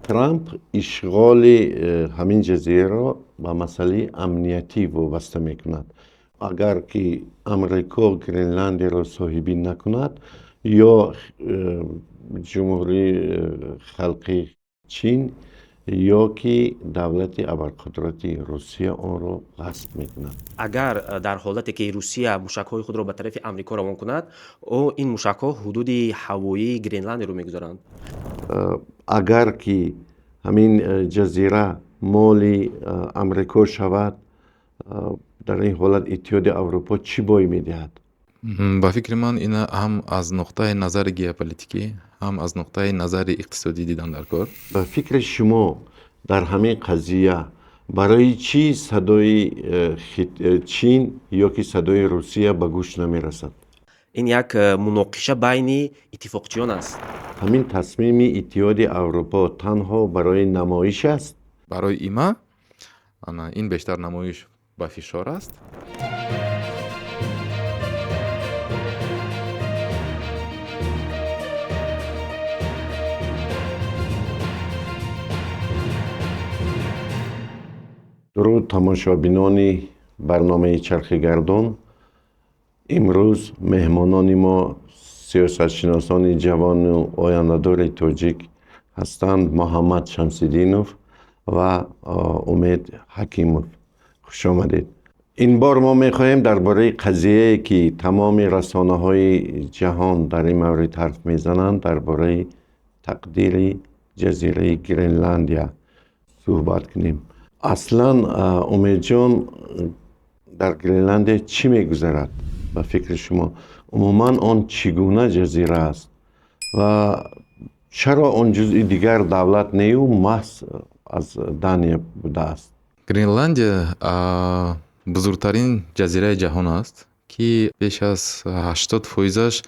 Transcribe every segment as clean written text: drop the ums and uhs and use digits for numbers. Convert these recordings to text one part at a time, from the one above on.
ترامپ اشغال همین جزیره را با مسئله امنیتی وابسته میکند. اگر که امریکا گرینلند را صاحبی نکند یا جمهوری خلقی چین یا که دولت ابرقدرتی روسیه آن را غصب میکند. اگر در حالتی که روسیه موشک‌های خود را به طرف امریکا روان کند، او این موشک‌ها حدود هوایی گرینلند رو میگذارند. اگر که همین جزیره مال امریکا شود، در این حالت اتحاد اروپا چی بای میدهد؟ ба фикри ман ин ҳам аз нуқтаи назари геополитикӣ, ҳам аз нуқтаи назари иқтисодӣ дидан дар кор. به فکر شما در همین قضیه برای چی صدای چین یا که صدای روسیه به گوش نمی رسد؟ این یک مناقشه بین اتفاقچیان است. همین تصمیم اتحاد اروپا تنها برای نمایش است؟ барои има ин бештар намоиш ба фишор аст. درود تماشابینان برنامه چرخ گردون. امروز مهمانان ما سیاستشناسان جوان و آینده‌دار تاجیک هستند، محمد شمس‌الدینوف و امید حکیموف. خوش آمدید. این بار ما میخواهیم درباره قضیه که تمام رسانه‌های جهان در این مورد حرف میزنند، درباره تقدیر جزیره گرینلندیا صحبت کنیم. اصلا امید جان، در گرینلند چی میگذرد به فکر شما؟ عموما آن چگونه جزیره است و چرا آن جزء دیگر دولت نیو محض از دانیا بوده است؟ гренландия бузургтарин ҷазираи ҷаҳон аст, ки беш аз 80%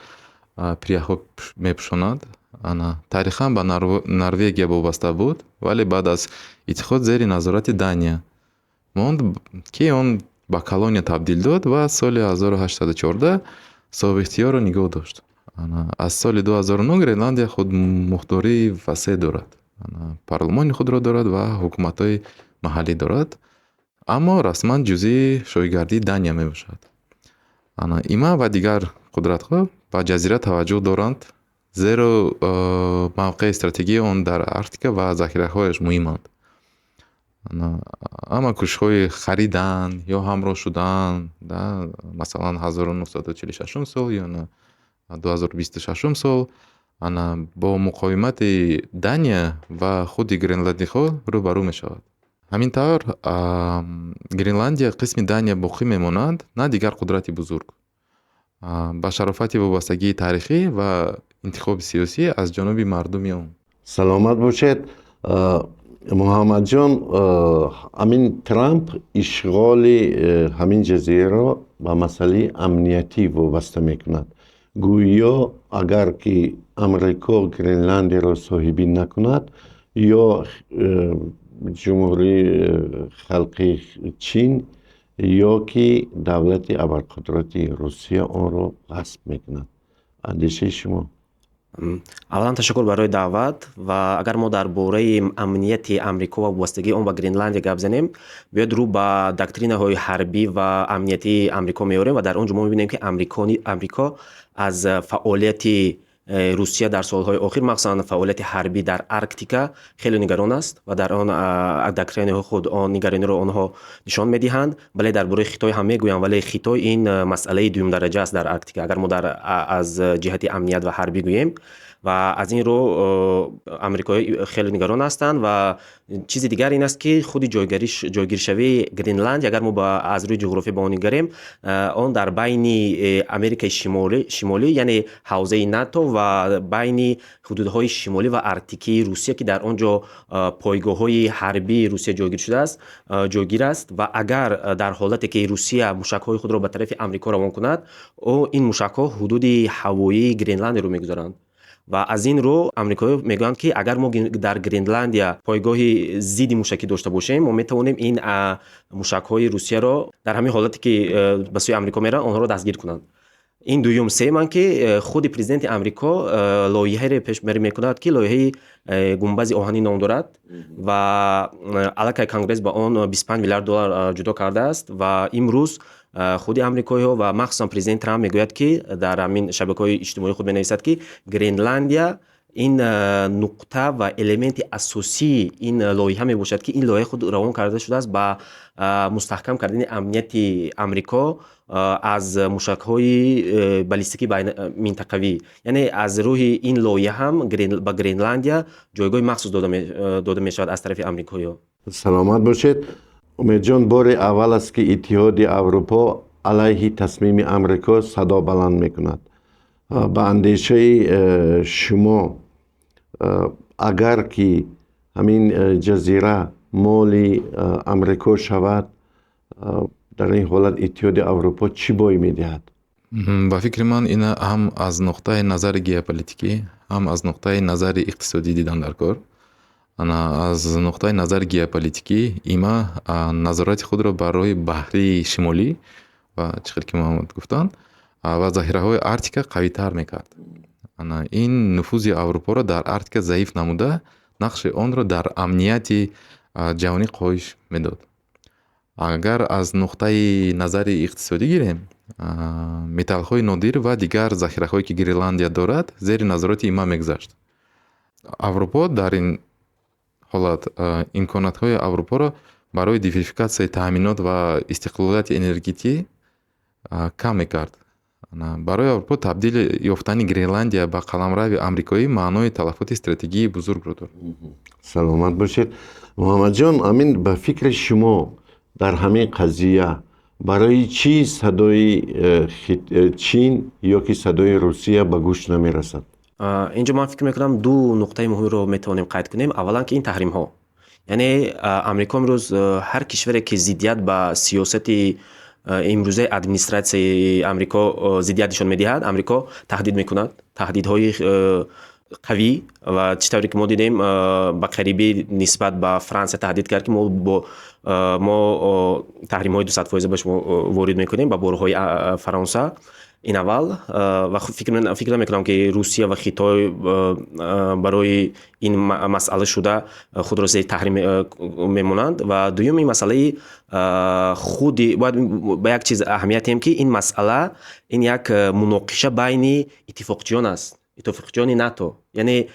прияхо мепӯшонад. тарихан ба Норвегия вобаста буд, вале баъд аз иттиҳод зери назорати Дания монд, ки он ба колония табдил дод ва соли 1814 соҳибихтиёрро нигоҳ дошт. аз соли 2009 Гренландия худ мухтории васеъ дорад. парлумони худро дорад ва ҳукуматҳои маҳаллӣ дорад, аммо расман ҷузъи шоҳигардии Дания мебошад. има ва дигар қудратҳо ба ҷазира таваҷҷӯҳ доранд, зеро мавқеи стратегии он дар Арктика ва захираҳояш муҳиманд. ама кӯшишҳои харидан ё ҳамроҳ шудан, масалан 1946 сол ё 2026 сол бо муқовимати Дания ва худи гренландиҳо рӯбарӯ мешавад. ҳамин тавр Гренландия қисми Дания боқӣ мемонад, на дигар қудрати бузург. ба шарофати вобастагии таърихӣ ва интихоби сиёсӣ аз ҷоноби мардуми он. سلامت باشید. محمد جان، همین ترامپ اشغال همین جزیره را به مسئله امنیتی وابسته میکند. گویا اگر که امریکا گرینلند را صاحبی نکند یا جمهوری خلقی چین یا که دولت ابرقدرتی روسیه آن را غصب میکند. اندیشه شما؟ اولا تشکر برای دعوت و اگر ما در باره امنیت امریکا و وابستگی آن به گرینلند گپ زنیم، بیاید رو به دکترینه های حربی و امنیتی امریکا میاریم و در اونجا ما میبینیم که امریکا از فعالیت روسیه در سالهای آخر، مخصوصا فعالیت حربی در ارکتیکا، خیلی نگران است و در آن دکترین خود آن نگرانی را آنها نشان میدهند. بله درباره خیتای هم میگویند، ولی خیتای این مسئله دوم درجه است در ارکتیکا اگر ما از جهت امنیت و حربی گوییم. و از این رو امریکایی خیلی نگران هستند و چیز دیگر این است که خود جایگیر شوی گرینلند، اگر ما از روی جغرافی به آن نگریم، آن در بین امریکای شمالی یعنی حوزه ناتو و بین حدودهای شمالی و ارکتیکی روسیه که در آنجا پایگاه‌های حربی روسیه جایگیر است و اگر در حالتی که روسیه موشک‌های خود را به طرف امریکا روان کند، او این موشک‌ها حدود هوایی گرینلند رو می‌گذارند. و از این رو امریکایی میگویند که اگر ما در گرینلندیا پایگاه ضد موشکی داشته باشیم، ما میتوانیم این موشک‌های روسیه را در همین حالتی که به سوی امریکا میرن آنها را دستگیر کنند. ин дуюм сеюманд ки худи президенти амрико лоиҳаеро пешбарӣ мекунад ки лоиҳаи гумбази оҳанӣ ном дорад ва аллакай конгресс ба он 25 миллиард доллар ҷудо кардааст ва имрӯз худи амрикоиҳо ва махсусан президенти Трамп мегӯяд ки дар ҳамин шабакаҳои иҷтимоии худ менависад ки Гренландия ин нуқта ва элементи асосии ин лоиҳа мебошад ки ин лоиҳа худ равон карда шудааст ба мустаҳкам кардани амнияти Амрико аз мушакҳои баллистикии минтақавӣ. Яъне аз рӯҳи ин лоиҳа ҳам ба Гренландия ҷойгоҳи махсус дода мешавад аз тарафи амрикоиҳо. саломат бошед. умедҷон бори аввал аст ки иттиҳоди Аврупо алайҳи тасмими Амрико садо баланд мекунад. ба андешаи шумо агар ки ҳамин ҷазира моли Амрико шавад, дар ин ҳолат иттиҳоди Аврупо чӣ бой медиҳад? ба фикри ман ина ҳам аз нуқтаи назари геополитикӣ, ҳам аз нуқтаи назари иқтисодӣ дидан дар кор. аз нуқтаи назари геополитикӣ има назорати худро барои баҳрии шимолӣ ва чӣ хел ки Муҳаммад гуфтанд ва заҳираҳои Арктика қавитар мекард. ин нуфузи Аврупоро дар Арктика заиф намуда, нақши онро дар амнияти ҷаҳонӣ коҳиш медод. агар аз нуқтаи назари иқтисодӣ гирем, металлҳои нодир ва дигар захираҳое ки Гренландия дорад зери назороти има мегузашт. Аврупо дар ин ҳолат имконатҳои Аврупоро барои диверсификатсияи таъминот ва истиқлолияти энергетикӣ кам мекард. барои Аврупо табдили ёфтани Гренландия ба қаламрави амрикоӣ маънои талаффути стратегии бузургро дорад. саломат бошед. муҳаммадҷон, амин ба фикри шумо дар ҳамин қазия барои чӣ садои Чин ё ки садои Русия ба гӯш намерасад? инҷо ман фикр мекунам ду нуқтаи муҳимро метавонем қайд кунем. Аввалан ки ин таҳримҳо, яъне амрико имрӯз ҳар кишваре ки зиддият ба сиёсати имрӯзаи администратсияи амрико зиддият нишон медиҳад, амрико таҳдид мекунад, таҳдидҳои қавӣ ва чӣ тавре ки мо дидем ба қарибӣ нисбат ба Франсия таҳдид кард ки мо таҳримҳои 200% ба шумо ворид мекунем ба борҳои Фаронса. ин аввал ва фикр намекунам ки Русия ва Хитой барои ин масъала шуда худро зери таҳрим мемонанд. ва дуюми масъалаи худи бояд ба як чиз аҳамият диҳем ки ин масъала ин як муноқиша байни иттифоқчиён аст, иттифоқчиёни НАТО, яъне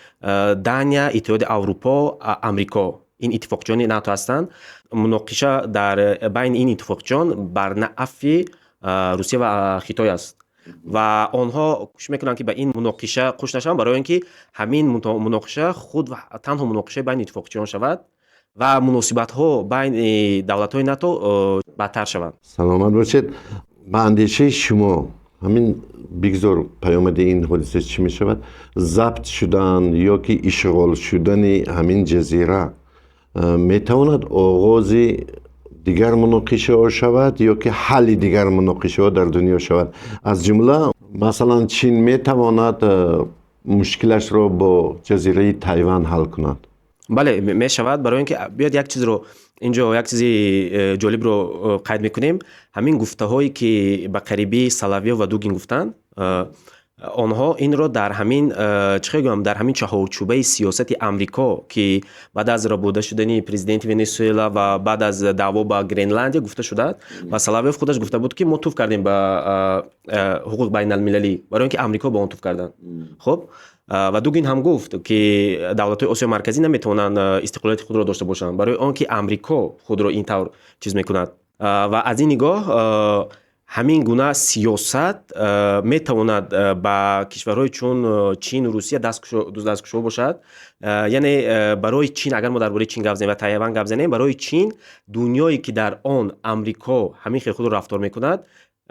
Дания, Иттиҳоди Аврупо, Амрико, ин иттифоқчиёни НАТО ҳастанд. муноқиша дар байни ин иттифоқчиён бар наъфи Русия ва Хитой аст ва онҳо кӯшиш мекунанд ки ба ин муноқиша қӯш нашаванд, барои ин ки ҳамин муноқиша худ танҳо муноқишаи байни иттифоқчиён шавад ва муносибатҳо байни давлатҳои НАТО бадтар шаванд. саломат бошед. ба андешаи шумо ҳамин бигзор паёмади ин ҳодиса чӣ мешавад? забт шудан ё ки ишғол шудани ҳамин ҷазира метавонад оғози дигар муноқишаҳо шавад ё ки ҳалли дигар муноқишаҳо дар дунё шавад? аз ҷумла масалан Чин метавонад мушкилашро бо ҷазираи Тайван ҳал кунад? бале, мешавад. барои ин ки биёд як чизро инҷо як чизи ҷолибро қайд мекунем. ҳамин гуфтаҳое ки ба қарибӣ Соловьёв ва Дугин гуфтанд, онҳо инро дар ҳамин чӣ хел гӯям, дар ҳамин чаҳорчӯбаи сиёсати Амрико ки баъд аз рабурда шудани президенти Венесуэла ва баъд аз даъво ба Гренландия гуфта шудааст ва Соловьёв худаш гуфта буд ки мо туф кардем ба ҳуқуқ байналмилалӣ, барои ин ки Амрико ба он туф карданд. хуб ва Дугин ҳам гуфт ки давлатҳои Осиёи Марказӣ наметавонанд истиқлолияти худро дошта бошанд, барои он ки Амрико худро ин тавр чиз мекунад. ва аз ин нигоҳ ҳамин гуна сиёсат метавонад ба кишварҳои чун Чин, Русия дасткушо бошад. яъне барои Чин, агар мо дар бораи Чин гап занем ва Тайван гап занем, барои Чин дунёе ки дар он Амрико ҳамин хел худро рафтор мекунад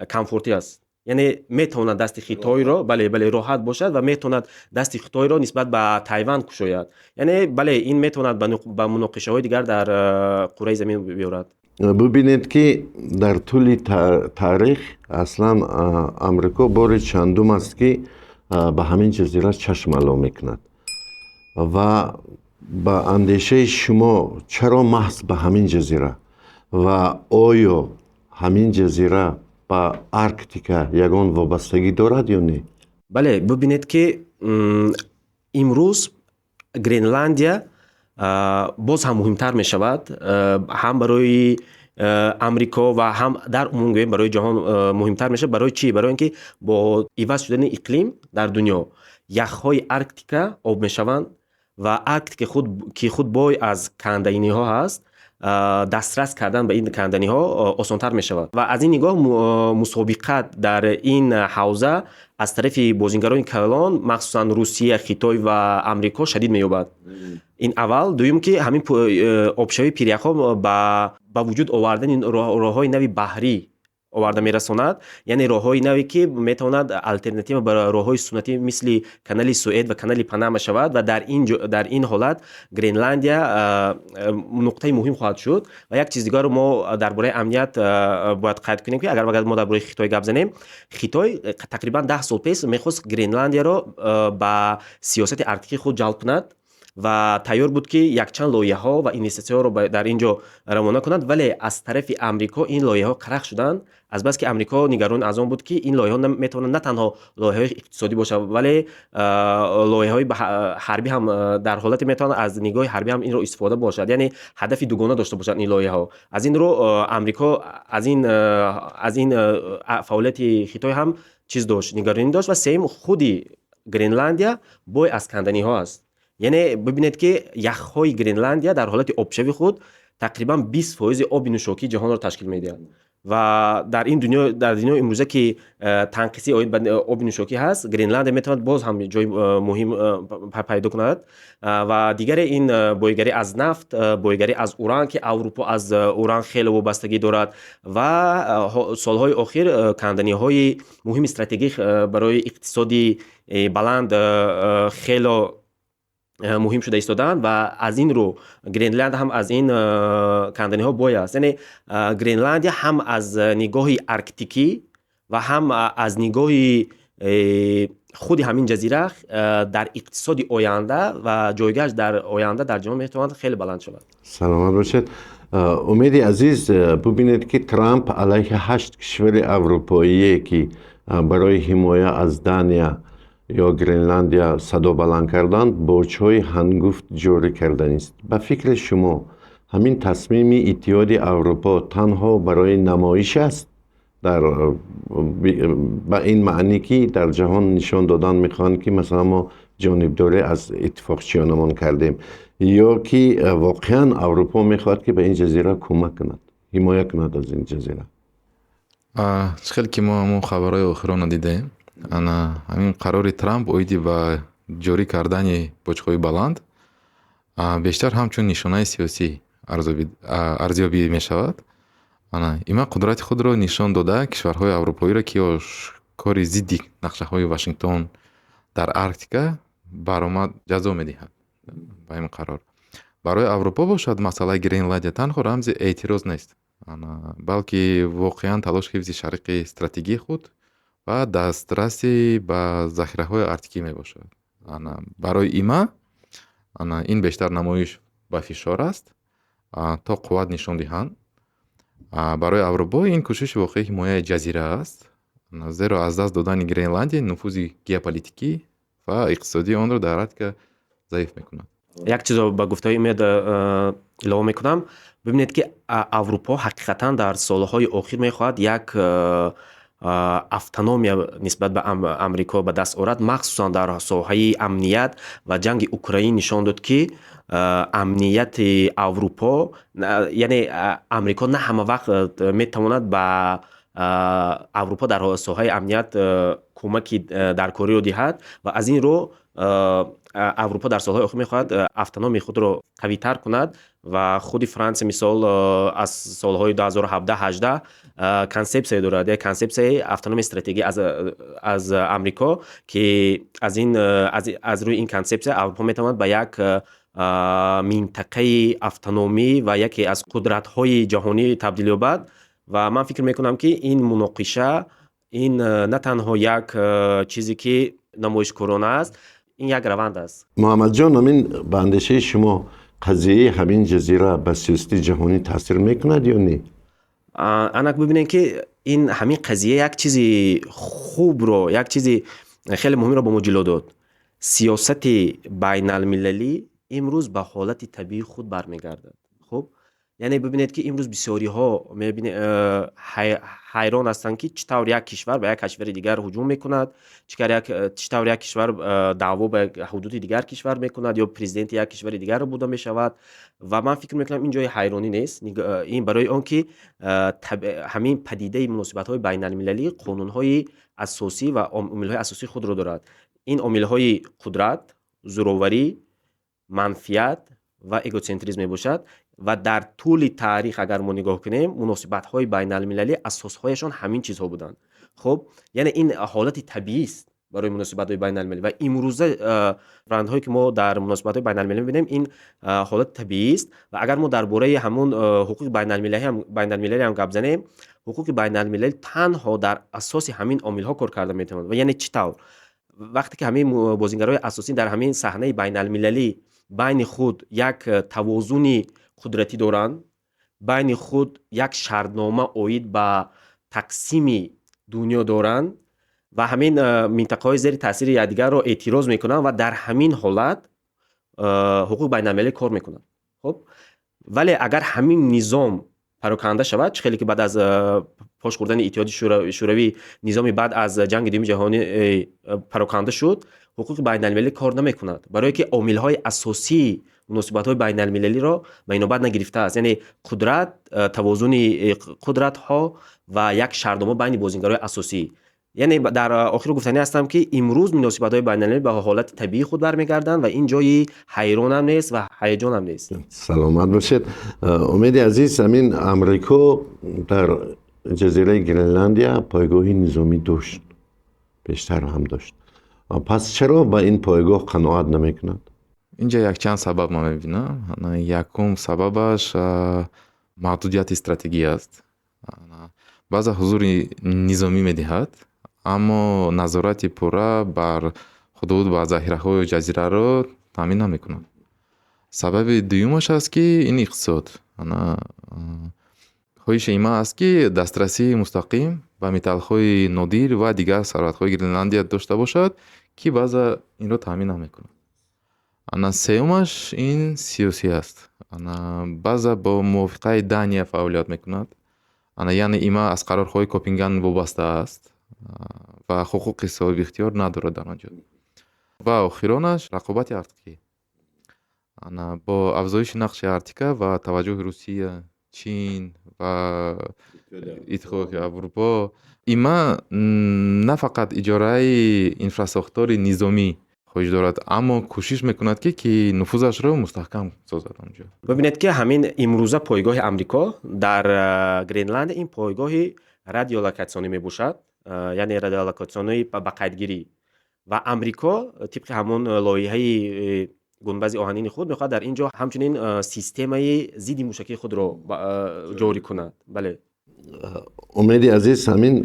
комфортӣ аст. яъне метавонад дасти Хитойро бале роҳат бошад ва метавонад дасти Хитойро нисбат ба Тайван кушояд. яъне бале ин метавонад ба муноқишаҳои дигар дар қурраи замин биёрад. бубинед ки дар тӯли таърих аслан Амрико бори чандум аст ки ба ҳамин ҷазира чашм ало мекунад ва ба андешаи шумо чаро маҳз ба ҳамин ҷазира ва оё ҳамин ҷазира با арктика ягон вобастагӣ дорад ё не? бале бубинед ки имрӯз Гренландия боз ҳам муҳимтар мешавад, ҳам барои амрико ва ҳам дар умум гӯем барои ҷаҳон муҳимтар мешавад. Барои чӣ? Барои ин ки бо иваз шудани иқлим дар дунё яхҳои Арктика об мешаванд ва Арктика ки худ бой аз кандаиниҳо ҳаст, дастрас кардан ба ин канданиҳо осонтар мешавад ва аз ин нигоҳ мусобиқат дар ин ҳавза аз тарафи бозингарони калон, махсусан Русия, Хитой ва Амрико шадид меёбад. Ин аввал. Дуюм ки ҳамин обшавии пиряхҳо ба вуҷуд овардани роҳҳои нави баҳрӣ оварда мерасонад, яъне роҳҳои наве ки метавонад алтернатива ба роҳҳои суннатӣ мисли канали Суэд ва канали Панама шавад ва дар ин ҳолат Гренландия нуқтаи муҳим хоҳад шуд. Ва як чиз дигарро мо дар бораи амният бояд қайд кунем ки агар мо дар бораи Хитой гап занем, Хитой тақрибан 10 сол пеш мехост Гренландияро ба сиёсати арктикии худ ҷалб кунад ва тайёр буд ки якчанд лоиҳаҳо ва инвеститсияҳоро дар ин ҷо равона кунад, вале аз тарафи Амрико ин лоиҳаҳо қарах шуданд, азбаски Амрико нигарон аз он буд ки ин лоиҳаҳо метавонанд на танҳо лоиҳаҳои иқтисодӣ бошанд, вале лоиҳаҳои ҳарбӣ ҳам дар ҳолате метавонанд аз нигоҳи ҳарбӣ ҳам инро истифода бошад, яъне ҳадафи дугона дошта бошанд ин лоиҳаҳо. Аз ин ро Амрико аз ин фаъолияти Хитой ҳам чиз дошт, нигаронӣ дошт. Ва сеюм, худи Гренландия бой аз канданиҳо аст. Яъне бибинед ки яхҳои Гренландия дар ҳолати обшави худ тақрибан 20% оби нӯшокии ҷаҳонро ташкил медиҳад ва дар дунёи имрӯза ки танқисӣ оид ба оби нӯшокӣ ҳаст, Гренландия метавонад боз ҳам ҷои муҳим пайдо кунад. Ва дигаре ин бойгарӣ аз нафт, бойгарӣ аз уран ки Аврупо аз уран хеле вобастагӣ дорад ва солҳои охир канданиҳои муҳими стратегӣ барои иқтисоди баланд хело муҳим шуда истодаанд ва аз ин рӯ Гренландия ҳам аз ин канданиҳо бой аст. Яъне Гренландия ҳам аз нигоҳи арктикӣ ва ҳам аз нигоҳи худи ҳамин ҷазира дар иқтисоди оянда ва ҷойгаҳаш дар оянда дар ҷаҳон метавонад хеле баланд шавад. саломат бошед. умеди азиз, бубинед ки Трамп алайҳи 8 кишвари аврупоие ки барои ҳимоя аз Дания ё Гренландия садо баланд карданд, борчҳои ҳангуфт ҷорӣ карданист. ба фикри шумо ҳамин тасмими Иттиҳоди Аврупо танҳо барои намоиш аст, ба ин маънӣ ки дар ҷаҳон нишон додан мехоҳанд ки масалан мо ҷонибдорӣ аз иттифоқчиёнамон кардем, ё ки воқеан Аврупо мехоҳад ки ба ин ҷазира кӯмак кунад, ҳимоя кунад аз ин ҷазира? хеле ки мо хабарҳои охироно дидаем, ҳамин қарори Трамп оиди ба ҷорӣ кардани боҷҳои баланд бештар ҳамчун нишонаи сиёсӣ арзёбӣ мешавад. има қудрати худро нишон дода кишварҳои аврупоиро ки кори зидди нақшаҳои Вашингтон дар Арктика баромад ҷазо медиҳад ба ин қарор. Барои Аврупо бошад масъалаи Гренландия танҳо рамзи эътироз нест, балки воқеан талош ҳифзи шарқи стратегии худ ва дастраси ба захираҳои арктикӣ мебошад. Барои има ин бештар намоиш ба фишор аст то қувват нишон диҳанд. Барои Аврупо ин кӯшиши воқеӣ ҳимояи ҷазира аст, зеро аз даст додани Гренландия нуфузи геополитикӣ ва иқтисодии онро дар Арктика заиф мекунад. Як чизро ба гуфтаҳои Умед илова мекунам. Бибинед ки Аврупо ҳақиқатан дар солҳои охир мехоҳад як автономия нисбат ба Амрико ба даст орад, махсусан дар соҳаи амният ва ҷанги Украин нишон дод ки амнияти Аврупо, яъне Амрико на ҳама вақт метавонад ба Аврупо дар соҳаи амният кӯмаки даркориро диҳад ва аз ин рӯ Аврупо дар солҳои охир мехоҳад автономияи худро қавитар кунад ва худи Франсия мисол аз солҳои 2017-18 консепсия дорад, як консепсияи автономияи стратегӣ аз Амрико ки аз рӯи ин консепсия Аврупо метавонад ба як минтақаи автономӣ ва яке аз қудратҳои ҷаҳонӣ табдил ёбад. Ва ман фикр мекунам ки ин муноқиша ин на танҳо як чизе ки намоишкорона аст, ин як раванд аст. муҳаммадҷон, ҳамин ба андешаи шумо қазияи ҳамин ҷазира ба сиёсати ҷаҳонӣ таъсир мекунад ё не? Анак бибинем ки این همین قضیه یک چیزی خوب رو، یک چیزی خیلی مهمی رو به ما جلو داد. سیاست بین المللی امروز به حالت طبیعی خود برمیگردد. خب یعنی ببینید که امروز بسیاری ها حیران هستند که چطور یک کشور به یک کشور دیگر هجوم میکند، چطور یک کشور دعوا به حدود دیگر کشور میکند یا پرزیدنت یک کشور دیگر رو بوده میشود. و من فکر میکنم این جای حیرانی نیست. این برای آن که همین پدیده مناسبت های بین المللی قانون های اساسی و عامل های اساسی خود رو دارد. این عامل های قدرت، زوروری، منفیت و ایگوسنتریسم باشد و در طول تاریخ اگر ما نگاه کنیم مناسبت های بین المللی اساس هایشان همین چیزها بودند. خب یعنی این حالت طبیعی است برای مناسبت های بین المللی و امروزه روندهایی که ما در مناسبت های بین المللی می‌بینیم این حالت طبیعی است. و اگر ما درباره همون حقوق بین المللی هم گپ بزنیم، حقوق بین المللی تنها در اساس همین عامل ها کار کرده میتواند. و یعنی چطور وقتی که همین بازیگرای اساسی در همین صحنه بین المللی بین خود یک توازن قدرتی دارند، بین خود یک شرطنامه اوید به تقسیم دنیا دارند و همین منطقه های زیر تاثیر یکدیگر رو اعتراض میکنند و در همین حالت حقوق بین المللی کار میکنند. خب ولی اگر همین نظام پراکنده شود، خیلی که بعد از پاش خوردن اتحادیه شوروی نظامی بعد از جنگ دوم جهانی پراکنده شد، حقوق بین المللی کار نمیکند برای که عامل های اساسی مناسبت های بین المللی را بینابر نگرفته است. یعنی قدرت، توازن قدرت ها و یک شرطنامه بین بازیگرای اساسی. یعنی در آخر گفتنی هستم که امروز مناسبت های بین المللی به حالت طبیعی خود برمیگردند و این جای حیران هم نیست و هیجان هم نیست. سلامت باشید. امید عزیز، همین امریکا در جزیره گرینلندیا پایگاهی نظامی داشت، بیشتر هم داشت. پس چرا با این پایگاه قناعت نمیکند؟ اینجا یک چند سبب ما میبینم. یکم سببش محدودیت استراتژی است. بعض حضور نظامی میدهد اما نظارت پورا بر حدود و ذخیره‌های جزیره را تامین نمیکند. سبب دومش است که این اقتصاد. خواهش ایما است که دسترسی مستقیم به متال‌های نادر و دیگر ثروت‌های گرینلندیا داشته باشد که بعض این را تامین نمیکند. سومش این سیاسی است. بعضا با موافقه دانیا فعالیت میکند. یعنی ایما از قرارهای کوپنگن وابسته است و حقوق صاحب اختیار ندارد در آنجا. و آخرانش رقابت ارتقی. با افزایش نقش آمریکا و توجه روسیه، چین و اتحادیه اروپا، ایما نه فقط اجاره اینفراستراکچور نظامی خواهش دارد اما کوشش میکند که نفوذش را مستحکم سازد آنجا. ببینید که همین امروزه پایگاه امریکا در گرینلند این پایگاه رادیولوکاسیونی میباشد، یعنی رادیولوکاسیونی با قیدگیری. و امریکا طبق همون لایحه گنبد آهنین خود میخواد در اینجا همچنین سیستم ضد موشکی خود را جاری کند. بله. امید عزیز، همین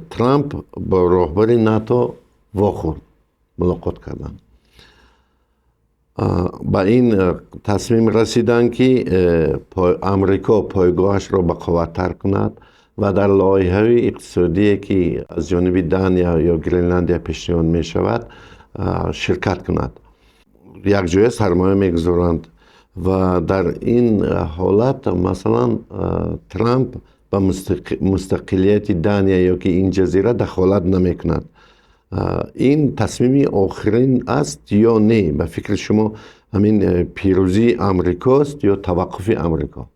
ترامپ با راهبر ناتو واخورد، ملاقات کردن، با این تصمیم رسیدن که امریکا پایگاهش را بقوت‌تر کند و در لایحه اقتصادی که از جانب دانیا یا گرینلندیا پیشنهاد می شود شرکت کند. یک جای سرمایه میگذارند و در این حالت مثلا ترامپ به مستقلیت دانیا یا که این جزیره دخالت نمی کند. این تصمیم آخرین است یا نه؟ به فکر شما همین پیروزی امریکاست یا توقف امریکا؟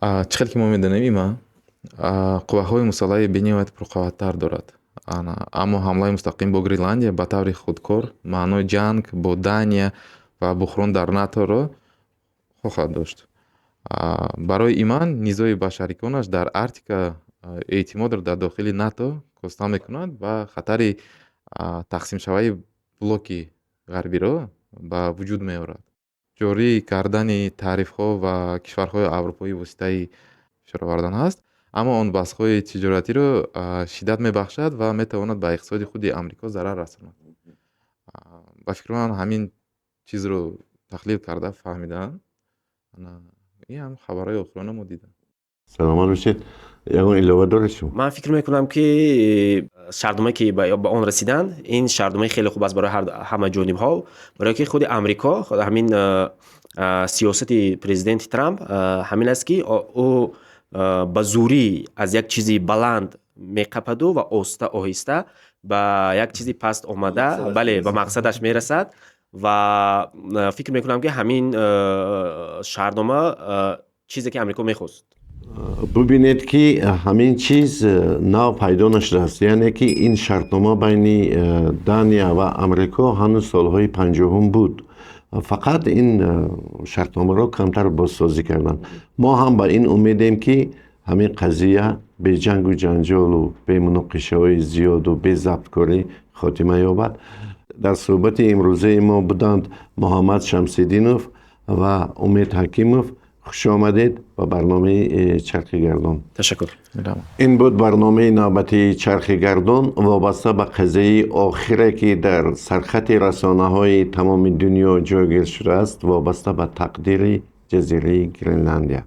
چقدر که ما میدانیم ایما قوه‌های مسلح بنیاد پرقوت‌تر دارد. اما حمله مستقیم با گرینلندیا به طور خودکار معنای جنگ با دانیا و بحران در ناتو را خواهد داشت. برای ایمان نیروی بشریکانش در آرکتیکا اعتماد را در داخل ناتو کاسته میکند و خطر تقسیم شوی بلوک غربی را به وجود میآورد. جاری کردن تعرفه‌ها و کشورهای اروپایی واسطه فشار آوردن است، اما آن بحث‌های تجارتی را شدت میبخشد و میتواند به اقتصاد خود امریکا ضرر رساند. با فکر من همین چیز رو تحلیل کرده فهمیدن. این هم خبرهای آخرانه ما دیدم. سلامت باشید. یگان علاوه دارید شما؟ من فکر میکنم که شرطنامه‌ای که به آن رسیدن این شرطنامه خیلی خوب است برای همه جانب ها، برای که خود امریکا خود همین سیاست پرزیدنت ترامپ همین است که او به زوری از یک چیزی بلند میقپد و آهسته به یک چیزی پست آمده بله به مقصدش میرسد و فکر میکنم که همین شرطنامه چیزی که امریکا میخواست. ببینید که همین چیز نو پیدا نشده است، یعنی که این شرطنامه بین دانیا و امریکا هنوز سالهای 50 بود. فقط این شرطنامه را کمتر بازسازی کردن. ما هم با این امیدیم که همین قضیه به جنگ و جنجال و به مناقشه های زیاد و به ضبطکاری خاتمه یابد. در صحبت امروزه ما بودند محمد شمس‌الدینوف و امید حکیموف. خوش آمدید به برنامه چرخ گردان. تشکر. این بود برنامه نوبتی چرخ گردان وابسته به قضیه آخره که در سرخط رسانه های تمام دنیا جایگیر شده است، وابسته به تقدیر جزیره گرینلندیا.